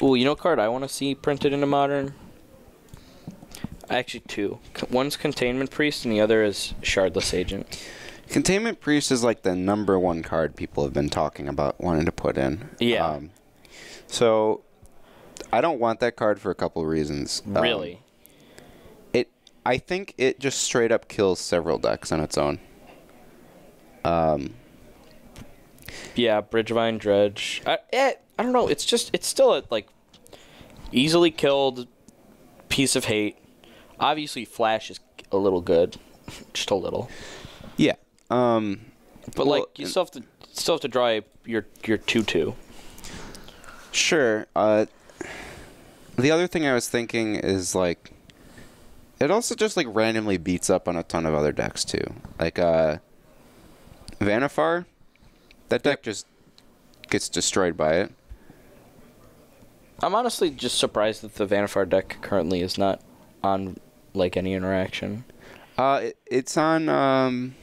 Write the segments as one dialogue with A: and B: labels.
A: Ooh, you know what card I want to see printed into Modern? Actually, two. One's Containment Priest, and the other is Shardless Agent.
B: Containment Priest is like the #1 card people have been talking about wanting to put in.
A: Yeah.
B: So, I don't want that card for a couple of reasons.
A: Really?
B: I think it just straight up kills several decks on its own.
A: Yeah, Bridgevine, Dredge. I don't know. It's still a, like, easily killed piece of hate. Obviously, Flash is a little good. Just a little.
B: Yeah.
A: But, well, like, you still have to draw your 2/2.
B: Sure. The other thing I was thinking is, like, it also just, like, randomly beats up on a ton of other decks, too. Like, Vanifar, that deck just gets destroyed by it.
A: I'm honestly just surprised that the Vanifar deck currently is not on, like, any interaction.
B: It's on,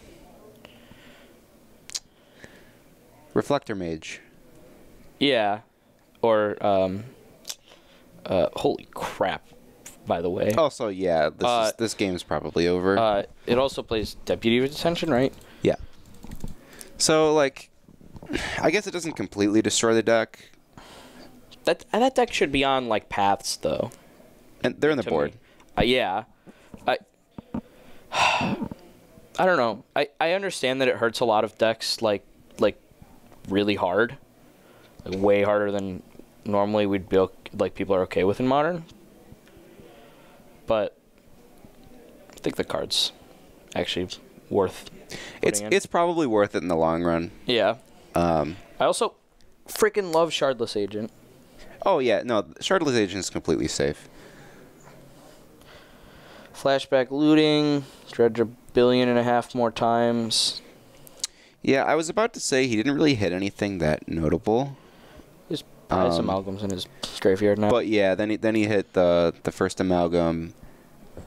B: Reflector Mage.
A: Yeah. Or, holy crap, by the way.
B: Also, yeah, this game's probably over.
A: It also plays Deputy of Detention, right?
B: Yeah. So, like, I guess it doesn't completely destroy the deck.
A: That deck should be on, like, Paths, though.
B: And they're in the board.
A: Yeah. I don't know. I understand that it hurts a lot of decks, like really hard. Like, way harder than normally we'd be, like, people are okay with in Modern. But I think the card's actually worth putting in.
B: It's probably worth it in the long run.
A: Yeah. I also freaking love Shardless Agent.
B: Oh, yeah. No, Shardless Agent is completely safe.
A: Flashback Looting. Dredge 1.5 billion more times.
B: Yeah, I was about to say he didn't really hit anything that notable.
A: There's probably some amalgams in his graveyard now.
B: But yeah, then he hit the first amalgam,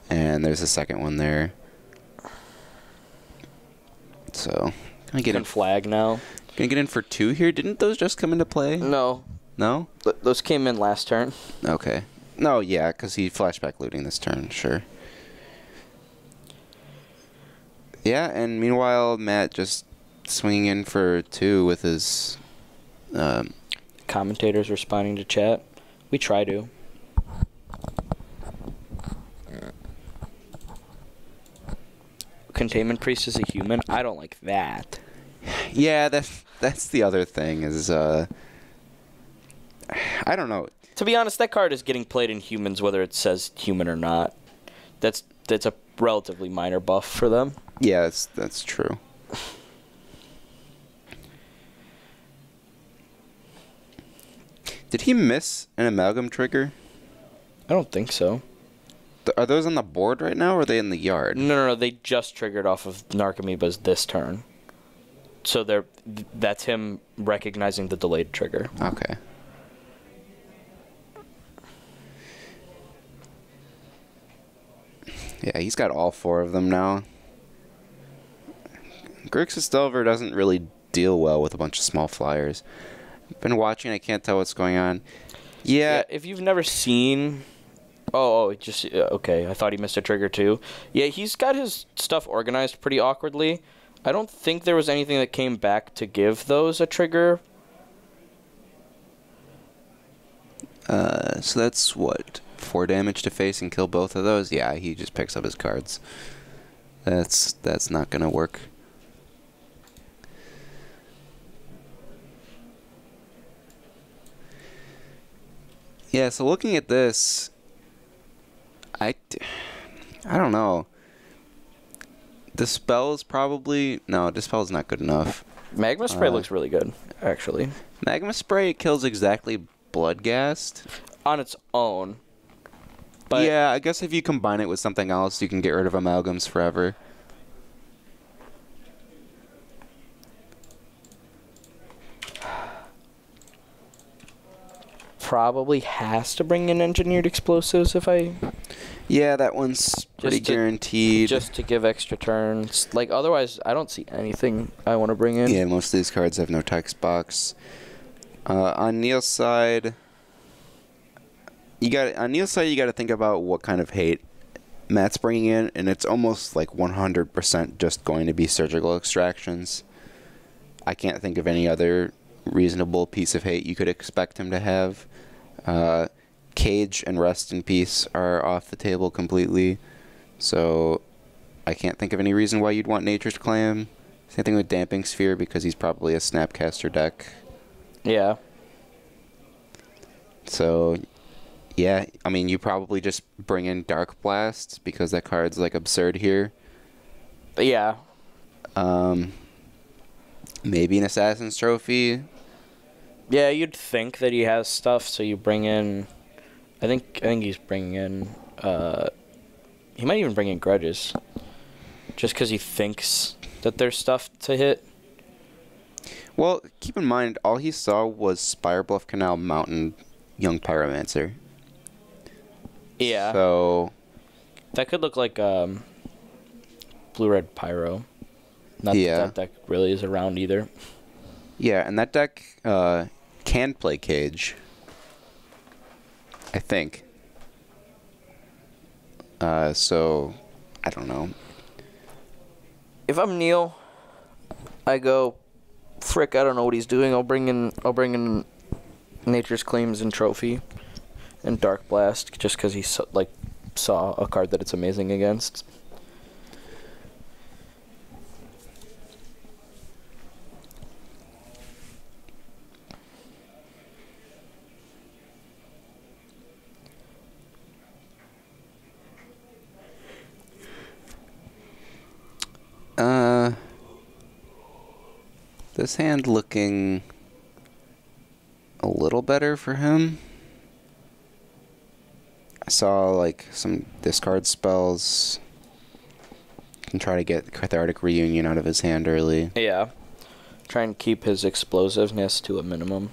B: and there's a second one there. So gonna get in
A: flag now.
B: Gonna get in for 2 here. Didn't those just come into play?
A: No.
B: No?
A: Those came in last turn.
B: Okay. No, yeah, because he flashback looting this turn. Sure. Yeah, and meanwhile Matt just swinging in for 2 with his
A: commentators responding to chat. We try to. Containment Priest is a human. I don't like that.
B: Yeah, that's the other thing is I don't know.
A: To be honest, that card is getting played in humans whether it says human or not. That's a relatively minor buff for them.
B: Yeah, that's true. Did he miss an amalgam trigger?
A: I don't think so.
B: Are those on the board right now, or are they in the yard?
A: No. They just triggered off of Narcomoebas this turn. So that's him recognizing the delayed trigger.
B: Okay. Yeah, he's got all 4 of them now. Grixis Delver doesn't really deal well with a bunch of small flyers. Been watching, I can't tell what's going on. Yeah.
A: If you've never seen... okay, I thought he missed a trigger too. Yeah, he's got his stuff organized pretty awkwardly. I don't think there was anything that came back to give those a trigger.
B: So that's what? 4 damage to face and kill both of those? Yeah, he just picks up his cards. That's not gonna work. Yeah, so looking at this, I don't know. Dispel is probably... No, Dispel is not good enough.
A: Magma Spray looks really good, actually.
B: Magma Spray kills exactly Bloodghast.
A: On its own. But
B: yeah, I guess if you combine it with something else, you can get rid of amalgams forever.
A: Probably has to bring in Engineered Explosives if I...
B: Yeah, that one's pretty guaranteed.
A: Just to give extra turns. Like, otherwise, I don't see anything I want to bring in.
B: Yeah, most of these cards have no text box. On Neil's side, you got on Neil's side. You got to think about what kind of hate Matt's bringing in, and it's almost like 100% just going to be surgical extractions. I can't think of any other reasonable piece of hate you could expect him to have. Cage and Rest in Peace are off the table completely, so I can't think of any reason why you'd want Nature's Claim. Same thing with Damping Sphere, because he's probably a Snapcaster deck.
A: Yeah.
B: So, yeah, I mean, you probably just bring in Dark Blast, because that card's, like, absurd here.
A: Yeah.
B: Maybe an Assassin's Trophy.
A: Yeah, you'd think that he has stuff, so you bring in... I think he's bringing in... he might even bring in Grudges. Just because he thinks that there's stuff to hit.
B: Well, keep in mind, all he saw was Spire Bluff Canal Mountain Young Pyromancer.
A: Yeah.
B: So...
A: that could look like Blue-Red Pyro. Not that deck really is around either.
B: Yeah, and that deck can play Cage. I think. So, I don't know.
A: If I'm Neil, I go, frick, I don't know what he's doing. I'll bring in Nature's Claims and Trophy and Dark Blast just because he saw a card that it's amazing against.
B: This hand looking a little better for him. I saw like some discard spells. Can try to get Cathartic Reunion out of his hand early.
A: Yeah. Try and keep his explosiveness to a minimum.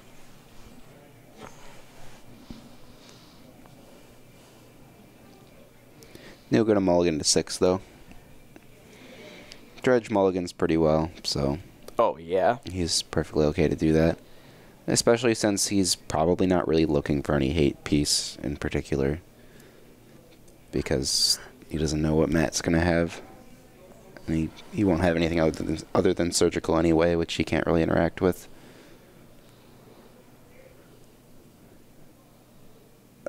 B: Neil got a mulligan to 6 though. Dredge mulligans pretty well, so...
A: Oh, yeah.
B: He's perfectly okay to do that. Especially since he's probably not really looking for any hate piece in particular. Because he doesn't know what Matt's going to have. And he won't have anything other than surgical anyway, which he can't really interact with.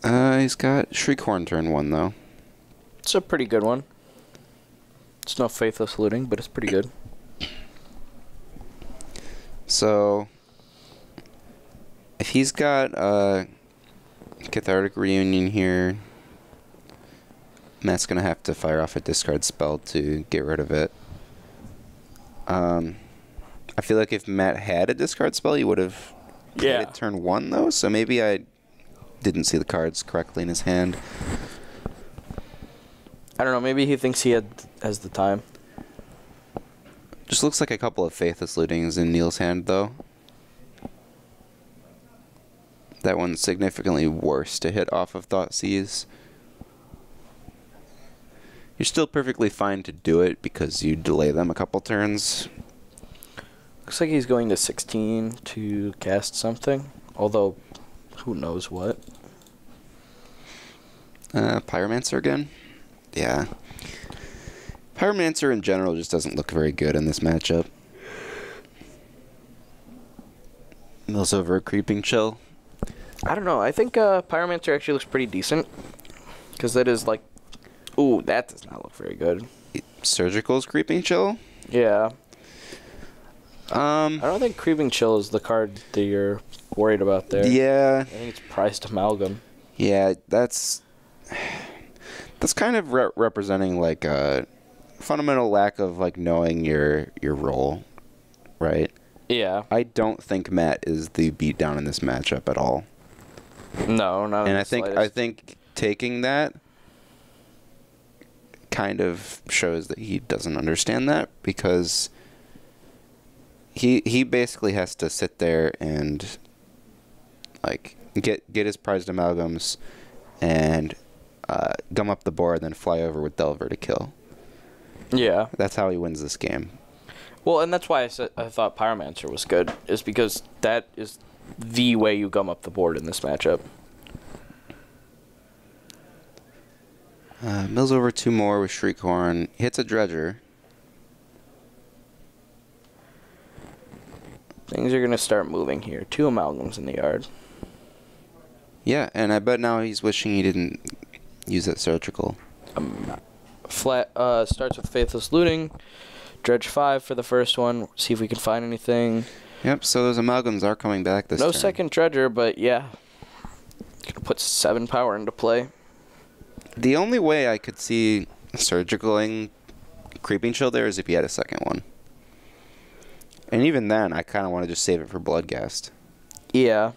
B: He's got Shriekhorn turn 1, though.
A: It's a pretty good one. It's no Faithless Looting, but it's pretty good.
B: So, if he's got Cathartic Reunion here, Matt's going to have to fire off a discard spell to get rid of it. I feel like if Matt had a discard spell, he would have played it turn 1, though, so maybe I didn't see the cards correctly in his hand.
A: I don't know, maybe he thinks he has the time.
B: Just looks like a couple of Faithless Lootings in Neil's hand, though. That one's significantly worse to hit off of Thoughtseize. You're still perfectly fine to do it because you delay them a couple turns.
A: Looks like he's going to 16 to cast something, although who knows what.
B: Pyromancer again? Yeah. Pyromancer in general just doesn't look very good in this matchup. Mills over a Creeping Chill.
A: I don't know. I think Pyromancer actually looks pretty decent. Because that is like... Ooh, that does not look very good.
B: Surgical's Creeping Chill?
A: Yeah. I don't think Creeping Chill is the card that you're worried about there.
B: Yeah.
A: I think it's Prized Amalgam.
B: Yeah, that's kind of representing like a fundamental lack of like knowing your role, right?
A: Yeah.
B: I don't think Matt is the beatdown in this matchup at all.
A: No, not.
B: And I think taking that kind of shows that he doesn't understand that, because he basically has to sit there and like get his prized amalgams and gum up the board, then fly over with Delver to kill.
A: Yeah.
B: That's how he wins this game.
A: Well, and that's why I thought Pyromancer was good, is because that is the way you gum up the board in this matchup.
B: Mills over 2 more with Shriekhorn. Hits a Dredger.
A: Things are going to start moving here. 2 amalgams in the yard.
B: Yeah, and I bet now he's wishing he didn't use that surgical.
A: Starts with Faithless Looting. Dredge 5 for the first one. See if we can find anything.
B: Yep, so those amalgams are coming back this turn.
A: No second Dredger, but yeah. Gonna put 7 power into play.
B: The only way I could see surgicaling Creeping Chill there is if he had a second one. And even then, I kind of want to just save it for Bloodghast.
A: Yeah.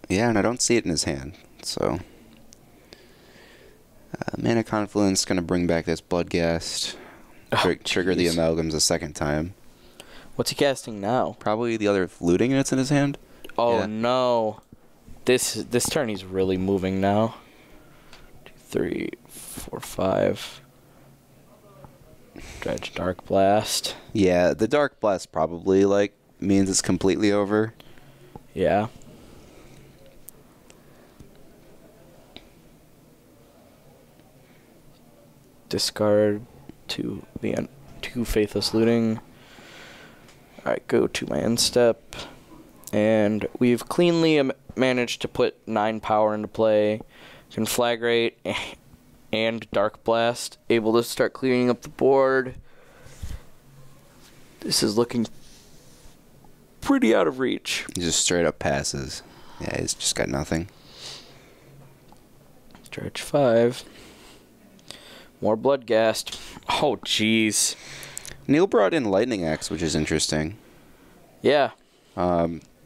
B: Yeah, and I don't see it in his hand, so... Mana Confluence going to bring back this Bloodghast. Trigger the amalgams a second time.
A: What's he casting now?
B: Probably the other looting units in his hand.
A: Oh,
B: yeah.
A: No. This turn he's really moving now. 2, 3, 4, 5. Dredge Dark Blast.
B: Yeah, the Dark Blast probably, like, means it's completely over.
A: Yeah. Discard 2 Faithless Looting. Alright, go to my end step. And we've cleanly managed to put 9 power into play. Conflagrate and Dark Blast. Able to start clearing up the board. This is looking pretty out of reach.
B: He just straight up passes. Yeah, he's just got nothing.
A: Dredge 5. More Bloodghast. Oh, jeez.
B: Neil brought in Lightning Axe, which is interesting.
A: Yeah.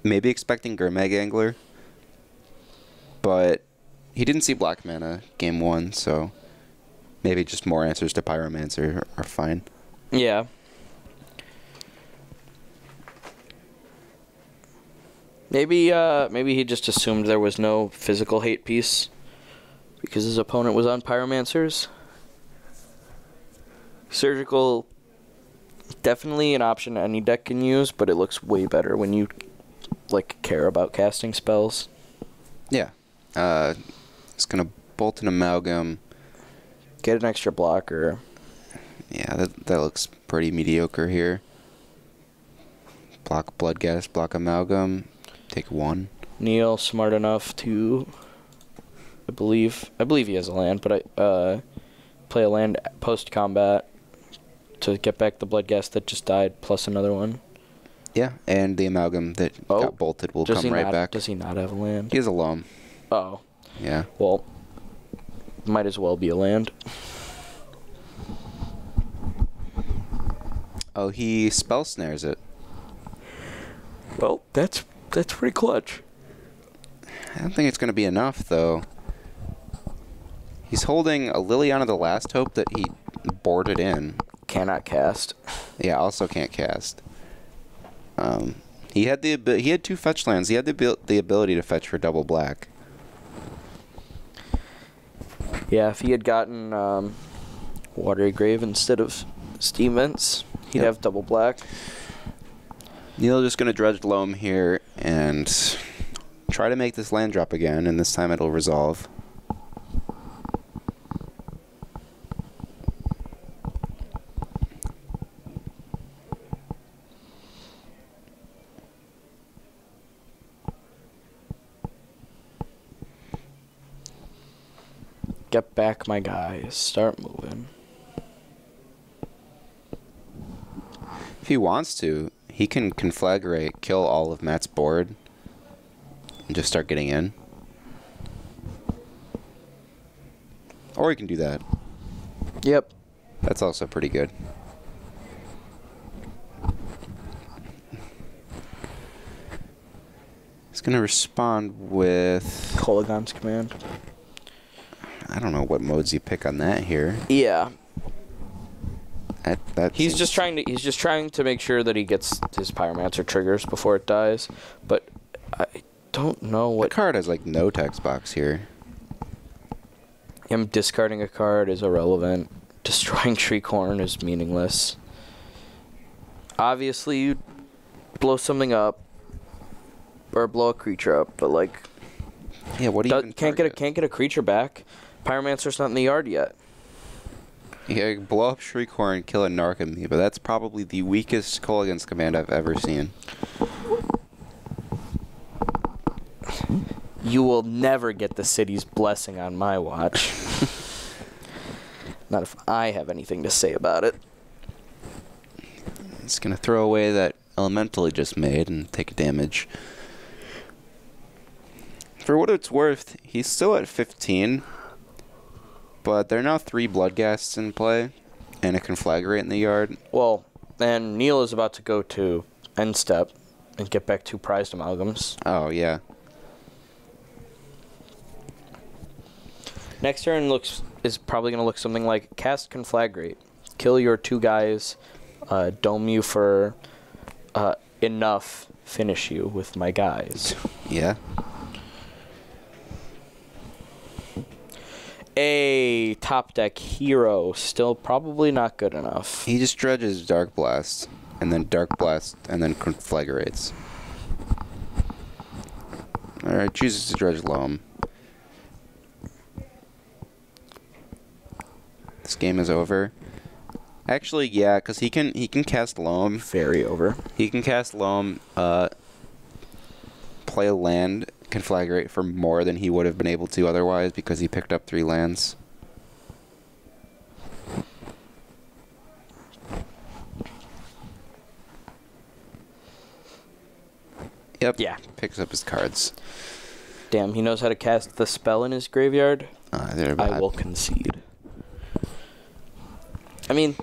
B: Maybe expecting Gurmag Angler. But he didn't see black mana game 1, so maybe just more answers to Pyromancer are fine.
A: Yeah. Maybe he just assumed there was no physical hate piece because his opponent was on Pyromancers. Surgical, definitely an option any deck can use, but it looks way better when you like care about casting spells.
B: Yeah. It's gonna bolt an amalgam.
A: Get an extra blocker.
B: Yeah, that looks pretty mediocre here. Block Bloodghast, block amalgam. Take 1.
A: Neil smart enough to, I believe he has a land, but I play a land post combat to get back the Bloodghast that just died, plus another one.
B: Yeah, and the amalgam that got bolted will come right back.
A: Does he not have a land?
B: He has a loam.
A: Oh.
B: Yeah.
A: Well, might as well be a land.
B: Oh, he spell snares it.
A: Well, that's pretty clutch.
B: I don't think it's going to be enough, though. He's holding a Liliana the Last Hope that he boarded in.
A: Cannot cast.
B: Yeah, also can't cast. He had 2 fetch lands. He had the ability to fetch for double black.
A: Yeah, if he had gotten Watery Grave instead of Steam Vents, he'd have double black.
B: Neil just going to Dredge Loam here and try to make this land drop again, and this time it'll resolve.
A: Get back, my guys. Start moving.
B: If he wants to, he can Conflagrate, kill all of Matt's board, and just start getting in. Or he can do that.
A: Yep.
B: That's also pretty good. He's going to respond with...
A: Kolagon's Command.
B: I don't know what modes you pick on that here.
A: Yeah.
B: He's
A: just trying to make sure that he gets his Pyromancer triggers before it dies, but I don't know what...
B: The card has, like, no text box here.
A: Him discarding a card is irrelevant. Destroying Shriekhorn is meaningless. Obviously, you'd blow something up or blow a creature up, but like
B: Yeah, what do you even
A: can't get a creature back. Pyromancer's not in the yard yet.
B: Yeah, blow up Shriekhorn, kill a Narcomoeba, but that's probably the weakest Kolaghan's command I've ever seen.
A: You will never get the city's blessing on my watch. Not if I have anything to say about it.
B: It's gonna throw away that elemental he just made and take damage. For what it's worth, he's still at 15, but there are now 3 Bloodghasts in play, and a Conflagrate in the yard.
A: Well, and Neil is about to go to end step and get back 2 prized amalgams.
B: Oh, yeah.
A: Next turn is probably going to look something like cast Conflagrate. Kill your 2 guys, dome you for enough, finish you with my guys.
B: Yeah.
A: A top deck hero, still probably not good enough.
B: He just dredges Dark Blast, and then Dark Blast, and then Conflagrates. Alright, chooses to dredge Loam. This game is over. Actually, yeah, because he can cast Loam.
A: Very over.
B: He can cast Loam, play a land, Conflagrate for more than he would have been able to otherwise because he picked up 3 lands. Yep.
A: Yeah.
B: Picks up his cards.
A: Damn, he knows how to cast the spell in his graveyard.
B: They're bad.
A: I will concede. I mean,